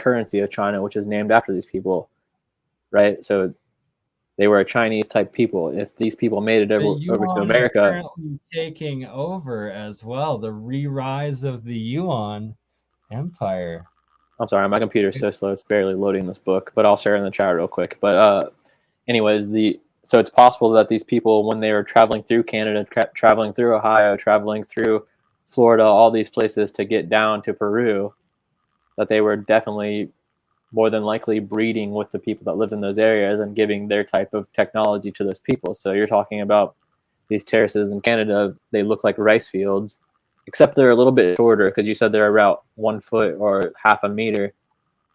currency of China, which is named after these people, right? So they were a Chinese type people. If these people made it over to yuan is America, currently taking over as well. The re-rise of the yuan empire. I'm sorry, my computer's so slow, it's barely loading this book, but I'll share in the chat real quick. But anyways, so it's possible that these people, when they were traveling through Canada, traveling through Ohio, traveling through Florida, all these places to get down to Peru, that they were definitely more than likely breeding with the people that lived in those areas and giving their type of technology to those people. So you're talking about these terraces in Canada, they look like rice fields, except they're a little bit shorter because you said they're about 1 foot or half a meter.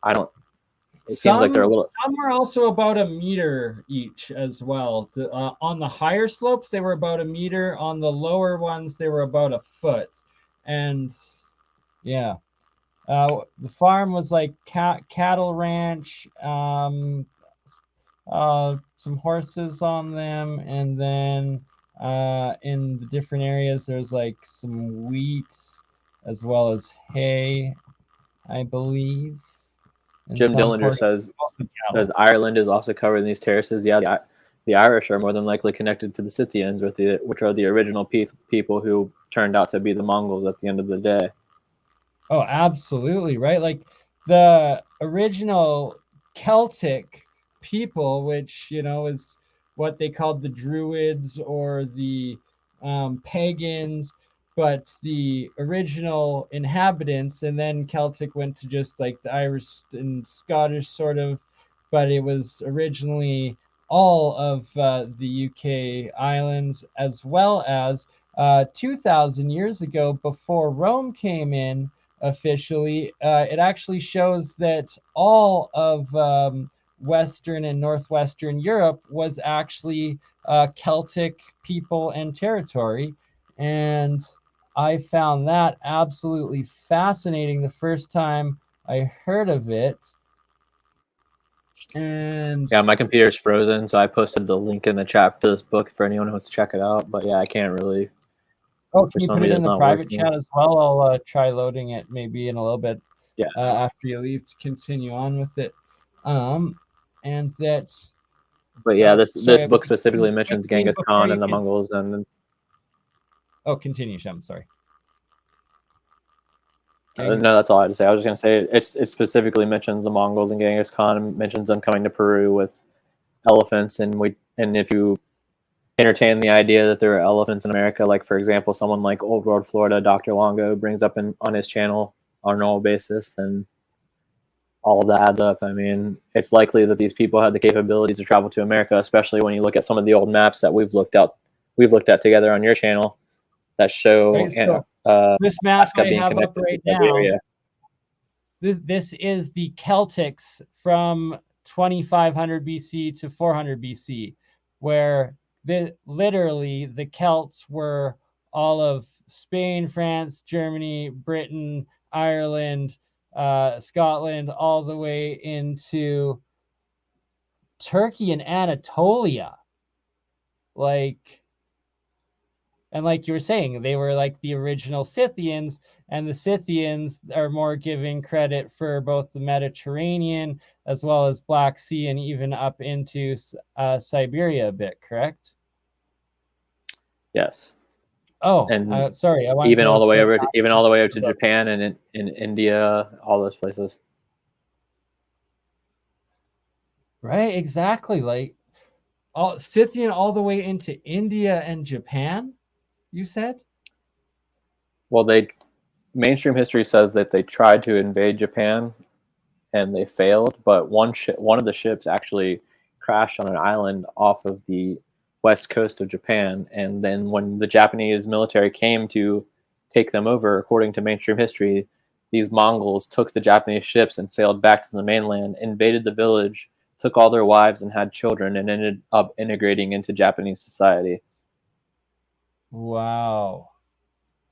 It seems like they're a little. Some are also about a meter each as well. On the higher slopes, they were about a meter. On the lower ones, they were about a foot. And yeah, the farm was like cattle ranch, some horses on them, and then in the different areas, there's like some wheat as well as hay, I believe. Jim Dillinger says Ireland is also covered in these terraces. Yeah, the Irish are more than likely connected to the Scythians, which are the original people who turned out to be the Mongols at the end of the day. Oh, absolutely, right? Like the original Celtic people, which, you know, is what they called the Druids or the pagans, but the original inhabitants, and then Celtic went to just like the Irish and Scottish sort of, but it was originally all of the UK islands, as well as 2,000 years ago, before Rome came in officially, it actually shows that all of Western and Northwestern Europe was actually Celtic people and territory. And I found that absolutely fascinating the first time I heard of it. And yeah, my computer's frozen, so I posted the link in the chat for this book for anyone who wants to check it out. But yeah, I can't really. Oh, can you put it in the private chat as well? I'll try loading it maybe in a little bit. Yeah. After you leave to continue on with it. And that's. But yeah, this book specifically mentions Genghis Khan and the Mongols and. Oh, continue, Shem. Sorry. No, that's all I had to say. I was just going to say it specifically mentions the Mongols and Genghis Khan, and mentions them coming to Peru with elephants, and if you entertain the idea that there are elephants in America, like for example, someone like Old World Florida, Dr. Longo brings up on his channel on a normal basis, then all of that adds up. I mean, it's likely that these people had the capabilities to travel to America, especially when you look at some of the old maps that we've looked at together on your channel that show this map I have up right now. This is the Celtics from 2500 BC to 400 BC, where literally the Celts were all of Spain, France, Germany, Britain, Ireland, Scotland, all the way into Turkey and Anatolia. And like you were saying, they were like the original Scythians, and the Scythians are more giving credit for both the Mediterranean as well as Black Sea and even up into Siberia a bit, correct? Yes. Oh, and sorry. I even all the way over to Japan and in India, all those places. Right, exactly. Like Scythian all the way into India and Japan, you said? Well, mainstream history says that they tried to invade Japan and they failed, but one of the ships actually crashed on an island off of the west coast of Japan, and then when the Japanese military came to take them over, according to mainstream history, these Mongols took the Japanese ships and sailed back to the mainland, invaded the village, took all their wives and had children, and ended up integrating into Japanese society. Wow.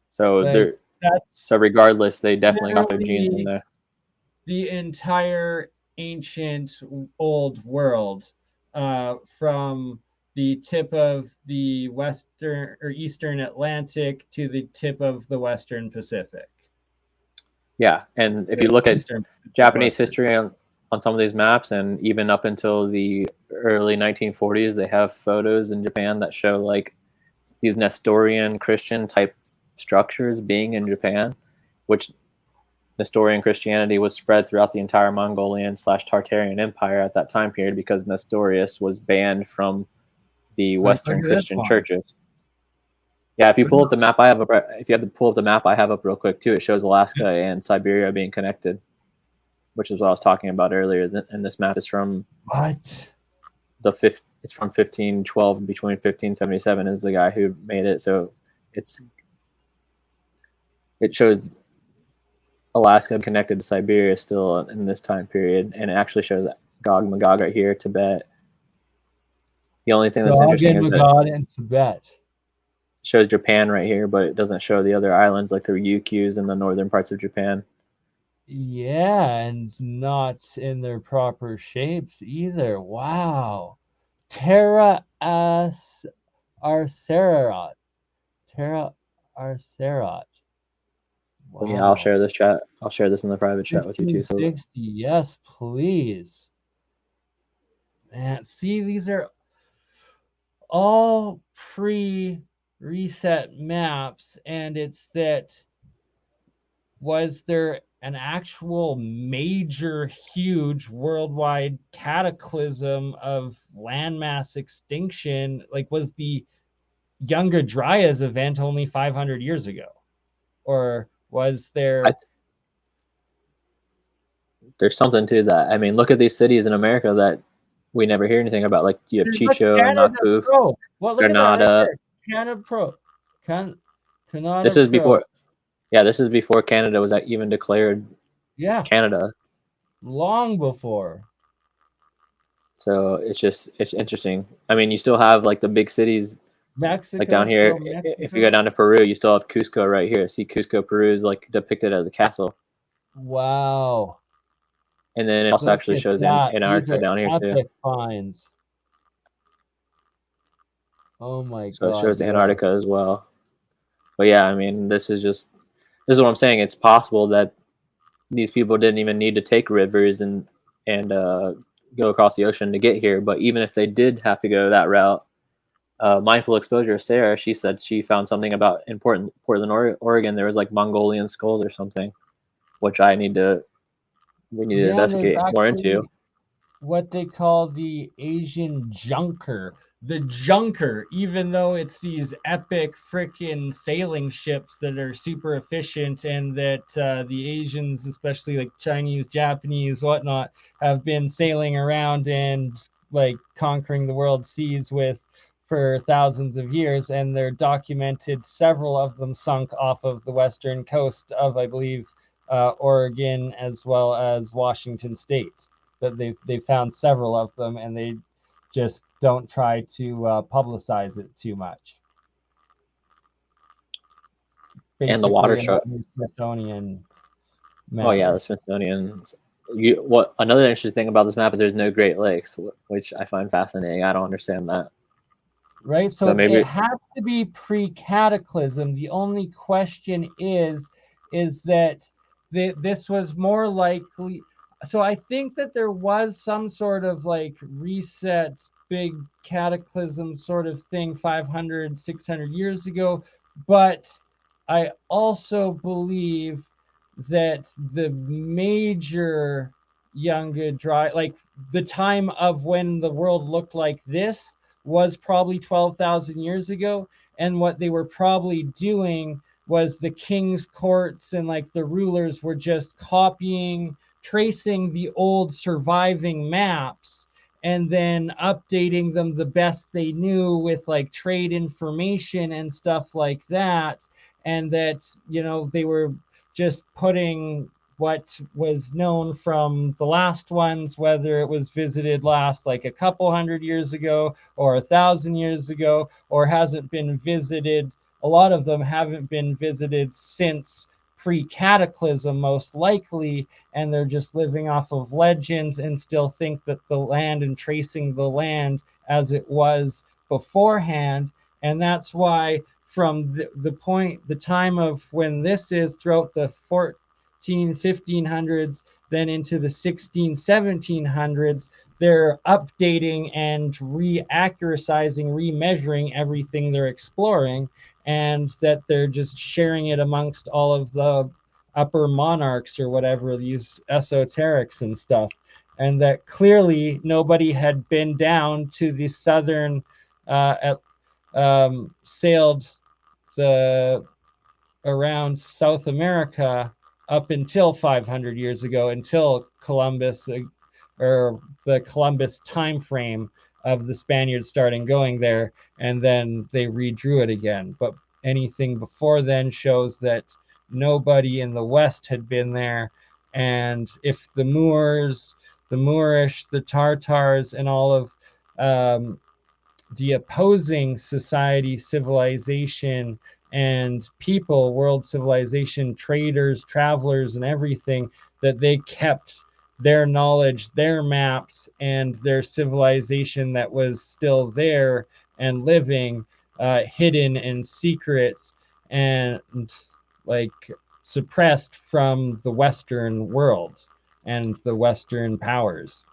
So regardless, they definitely got their genes in there. The entire ancient old world, from the tip of the western or eastern Atlantic to the tip of the western Pacific. Yeah, and if you look at Eastern, Japanese Western. history on some of these maps, and even up until the early 1940s, they have photos in Japan that show like these Nestorian Christian type structures being in Japan, which Nestorian Christianity was spread throughout the entire Mongolian/Tartarian Empire at that time period because Nestorius was banned from the Like, look Western at this Christian one. churches. Yeah, if you pull up the map I have up, if you have to pull up the map I have up real quick too, it shows Alaska and Siberia being connected, which is what I was talking about earlier. And this map is from What? it's from 1512. Between 1577 is the guy who made it, so it shows Alaska connected to Siberia still in this time period, and it actually shows Gog Magog right here, Tibet. The only thing that's interesting is that Magog in Tibet. it shows Japan right here, but it doesn't show the other islands like the Ryukyus in the northern parts of Japan. Yeah, and not in their proper shapes either. Wow. Terra Arcerat. Terra Arcerat. Wow. Well, yeah, I'll share this chat. I'll share this in the private chat with you too. So 1560. Yes, please. Man, see, these are all pre-reset maps, and it's that, was there an actual major, huge worldwide cataclysm of landmass extinction? Like, was the Younger Dryas event only 500 years ago? Or was there... there's something to that. I mean, look at these cities in America that we never hear anything about. Like you have Chicho, Nakuf, Well, look Granada. at that right there. Canada Pro. Canada this is Pro. before. Yeah, this is before Canada was even declared. Yeah. Canada. Long before. So it's interesting. I mean, you still have like the big cities. Mexico, like down here, if you go down to Peru, you still have Cusco right here. See, Cusco, Peru is like depicted as a castle. Wow. And then it also actually shows Antarctica down here too. Finds. Oh my god. So it shows Antarctica as well. But yeah, I mean, this is what I'm saying. It's possible that these people didn't even need to take rivers and go across the ocean to get here. But even if they did have to go that route, Mindful Exposure, Sarah, she said she found something about in Portland, Oregon. There was like Mongolian skulls or something, which we need to investigate more into. What they call the Asian junker. The junker, even though it's these epic freaking sailing ships that are super efficient, and that the Asians, especially like Chinese, Japanese, whatnot, have been sailing around and like conquering the world seas with for thousands of years, and they're documented several of them sunk off of the western coast of, I believe, Oregon as well as Washington State. That they've found several of them, and they just don't try to publicize it too much. Basically, and the water shark. Smithsonian map. Oh yeah, the Smithsonian. Another interesting thing about this map is there's no Great Lakes, which I find fascinating. I don't understand that. Right, so maybe it has to be pre-cataclysm. The only question is that this was more likely. So I think that there was some sort of like reset, big cataclysm sort of thing 500, 600 years ago. But I also believe that the major Younger Dry, like the time of when the world looked like this, was probably 12,000 years ago. And what they were probably doing was the king's courts and like the rulers were just tracing the old surviving maps and then updating them the best they knew with like trade information and stuff like that. And that, they were just putting what was known from the last ones, whether it was visited last like a couple hundred years ago or 1,000 years ago, or hasn't been visited. A lot of them haven't been visited since pre-cataclysm, most likely, and they're just living off of legends and still think that the land and tracing the land as it was beforehand. And that's why from the time of when this is throughout the 1500s, then into the 1700s, they're updating and reaccuracizing, remeasuring everything they're exploring, and that they're just sharing it amongst all of the upper monarchs or whatever, these esoterics and stuff. And that clearly nobody had been down to the southern, sailed the around South America up until 500 years ago, until Columbus, or the Columbus time frame of the Spaniards starting going there, and then they redrew it again. But anything before then shows that nobody in the West had been there. And if the Moors, the Moorish, the Tartars, and all of the opposing society, civilization, and people, world civilization, traders, travelers, and everything, that they kept their knowledge, their maps, and their civilization that was still there and living, hidden and secret, and like suppressed from the Western world and the Western powers,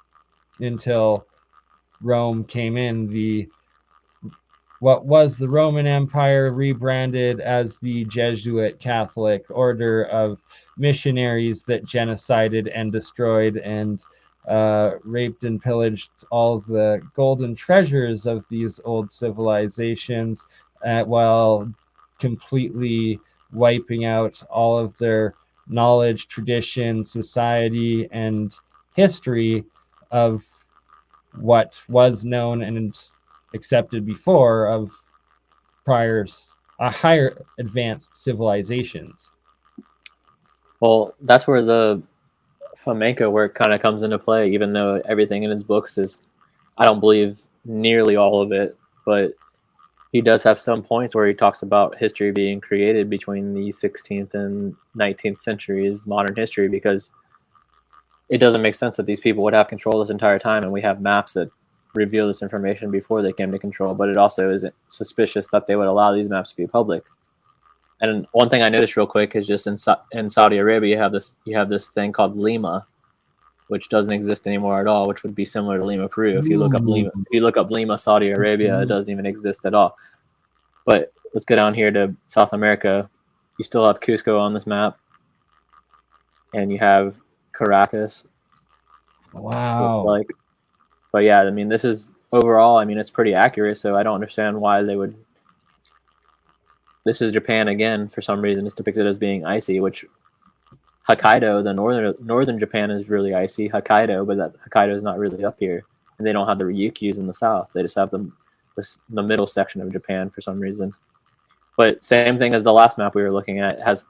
until Rome came in. What was the Roman Empire rebranded as the Jesuit Catholic Order of missionaries that genocided and destroyed and raped and pillaged all the golden treasures of these old civilizations, while completely wiping out all of their knowledge, tradition, society, and history of what was known and accepted before of prior, higher advanced civilizations. Well, that's where the flamenco work kind of comes into play, even though everything in his books is, I don't believe nearly all of it, but he does have some points where he talks about history being created between the 16th and 19th centuries, modern history, because it doesn't make sense that these people would have control this entire time, and we have maps that reveal this information before they came to control. But it also is suspicious that they would allow these maps to be public. And one thing I noticed real quick is just in Saudi Arabia, you have this thing called Lima, which doesn't exist anymore at all, which would be similar to Lima, Peru. If you look up Lima, Saudi Arabia, it doesn't even exist at all. But let's go down here to South America. You still have Cusco on this map, and you have Caracas. Wow. Looks like. But yeah, I mean, this is overall, I mean, it's pretty accurate, so I don't understand why they would. This is Japan again. For some reason, it's depicted as being icy, which Hokkaido, the northern Japan, is really icy. Hokkaido, but that Hokkaido is not really up here, and they don't have the Ryukyus in the south. They just have the middle section of Japan for some reason. But same thing as the last map we were looking at. It has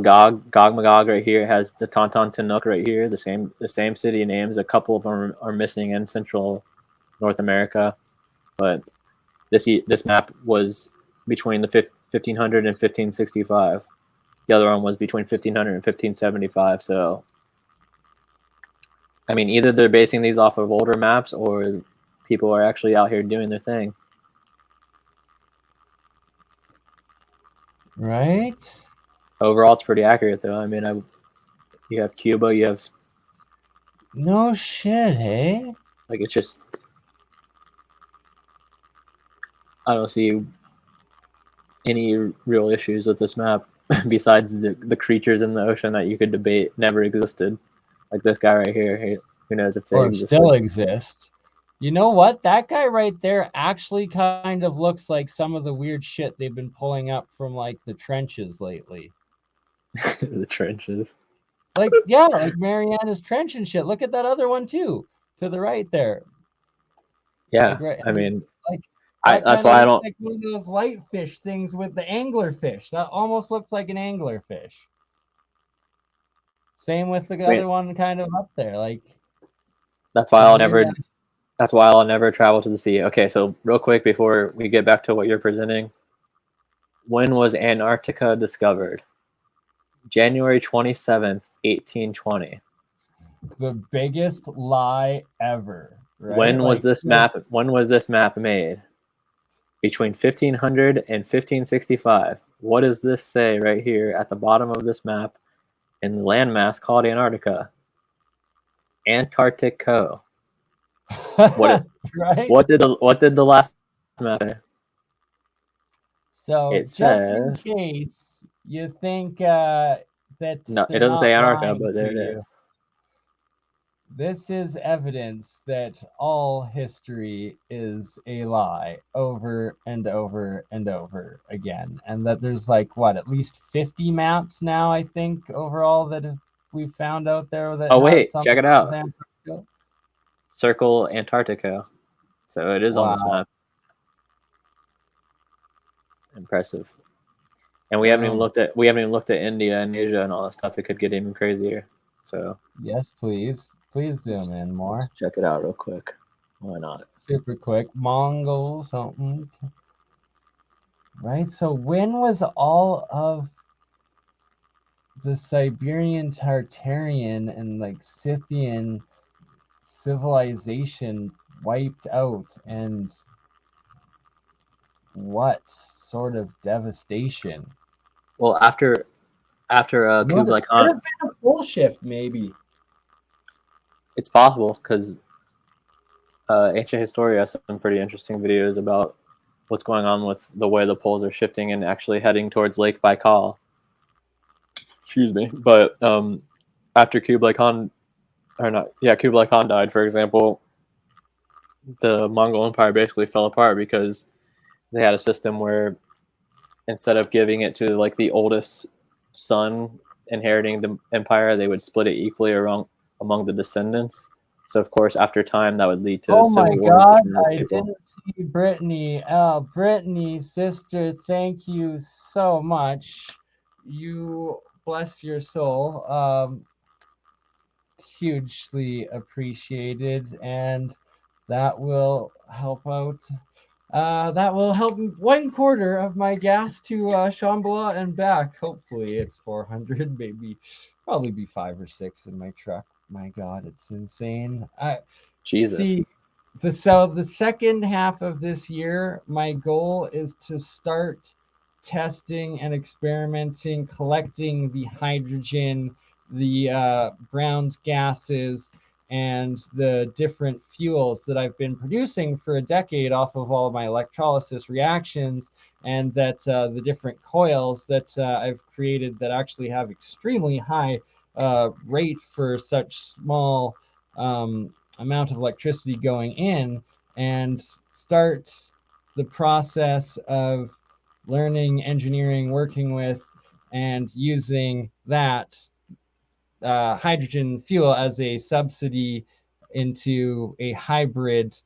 Gog Magog right here. It has the Tonton Tinuk right here. The same city names. A couple of them are missing in central North America, but this map was between the 1500 and 1565. The other one was between 1500 and 1575. So, I mean, either they're basing these off of older maps, or people are actually out here doing their thing. Right? Overall, it's pretty accurate, though. I mean, you have Cuba, you have... No shit, hey? Like, it's just... I don't see any real issues with this map besides the creatures in the ocean that you could debate never existed. Like this guy right here, who knows if they Or existed. still exist. You know what? That guy right there actually kind of looks like some of the weird shit they've been pulling up from like the trenches lately. The trenches. Like, yeah, like Mariana's Trench and shit. Look at that other one too, to the right there. Yeah, like, right, I mean, like that's why I don't. Like one of those light fish things with the anglerfish. That almost looks like an anglerfish. Same with the other one, kind of up there. Like, that's why I'll never. That's why I'll never travel to the sea. Okay, so real quick before we get back to what you're presenting, when was Antarctica discovered? January 27th, 1820. The biggest lie ever. Right? When was this map? When was this map made? Between 1500 and 1565. What does this say right here at the bottom of this map? in the landmass called Antarctica. Antarctico. What right? what did the last map say? So It just in says case you think that no, it they're doesn't say not Antarctica, lying but to there it you, is. this is evidence that all history is a lie over and over and over again. And that there's like, what, at least 50 maps now, I think, overall that we've found out there that Oh have wait, something check it with out. Antarctica. Circle Antarctica. So it is on this Wow. map. Impressive. And we haven't even Boom. looked at India and Asia and all that stuff. It could get even crazier. So Yes, please. Please zoom in let's more. check it out real quick. Why not? Super quick. Mongol something. Right? So when was all of the Siberian Tartarian and like Scythian civilization wiped out, and what sort of devastation? Well, after Was it Kublai could Khan, have been a full shift, maybe. it's possible because Ancient Historia has some pretty interesting videos about what's going on with the way the poles are shifting and actually heading towards Lake Baikal. Excuse me. But after Kublai Khan, or not, yeah, Kublai Khan died, for example, the Mongol Empire basically fell apart because they had a system where instead of giving it to like the oldest son inheriting the empire, they would split it equally among the descendants. So of course, after time, that would lead to Oh my civil wars God, between those I people. didn't see Brittany. Oh, Brittany, sister, thank you so much. You bless your soul. Hugely appreciated, and that will help out. That will help 1/4 of my gas to Shambhala and back. Hopefully, it's 400, maybe, probably be 5 or 6 in my truck. My God, it's insane. I Jesus. see. The second half of this year, my goal is to start testing and experimenting, collecting the hydrogen, the Brown's gases, and the different fuels that I've been producing for a decade off of all of my electrolysis reactions, and that the different coils that I've created that actually have extremely high rate for such small amount of electricity going in, and start the process of learning, engineering, working with, and using that hydrogen fuel as a subsidy into a hybrid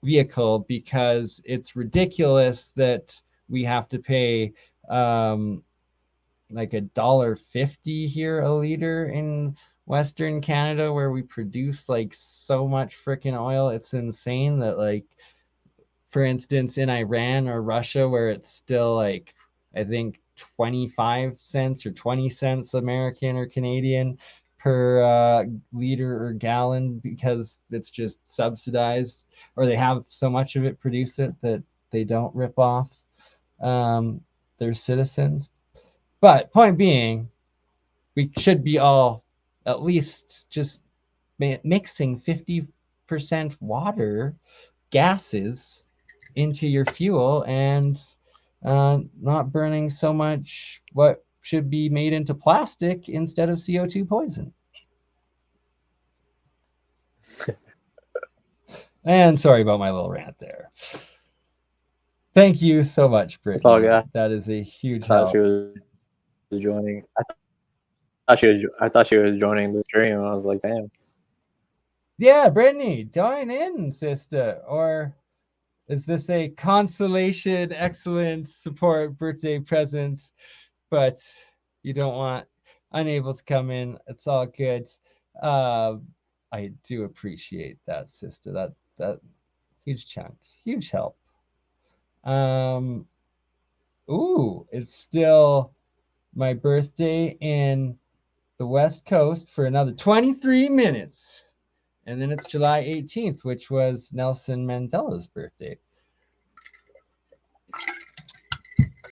vehicle, because it's ridiculous that we have to pay like $1.50 here a liter in Western Canada, where we produce like so much freaking oil. It's insane that, like, for instance, in Iran or Russia, where it's still like, I think 25 cents or 20 cents American or Canadian per liter or gallon, because it's just subsidized, or they have so much of it produce it that they don't rip off their citizens. But point being, we should be all at least just mixing 50% water gases into your fuel, and not burning so much what should be made into plastic instead of CO2 poison. And sorry about my little rant there. Thank you so much, It's all Brittany. good. That is a huge I thought she help. was joining. I thought she was joining the stream. I was like, damn. Yeah, Brittany, join in, sister. Or is this a consolation, excellent support birthday present, but you don't want unable to come in? It's all good. Uh, I do appreciate that, sister. That huge chunk, huge help. Um, ooh, it's still my birthday in the West Coast for another 23 minutes. And then it's July 18th, which was Nelson Mandela's birthday.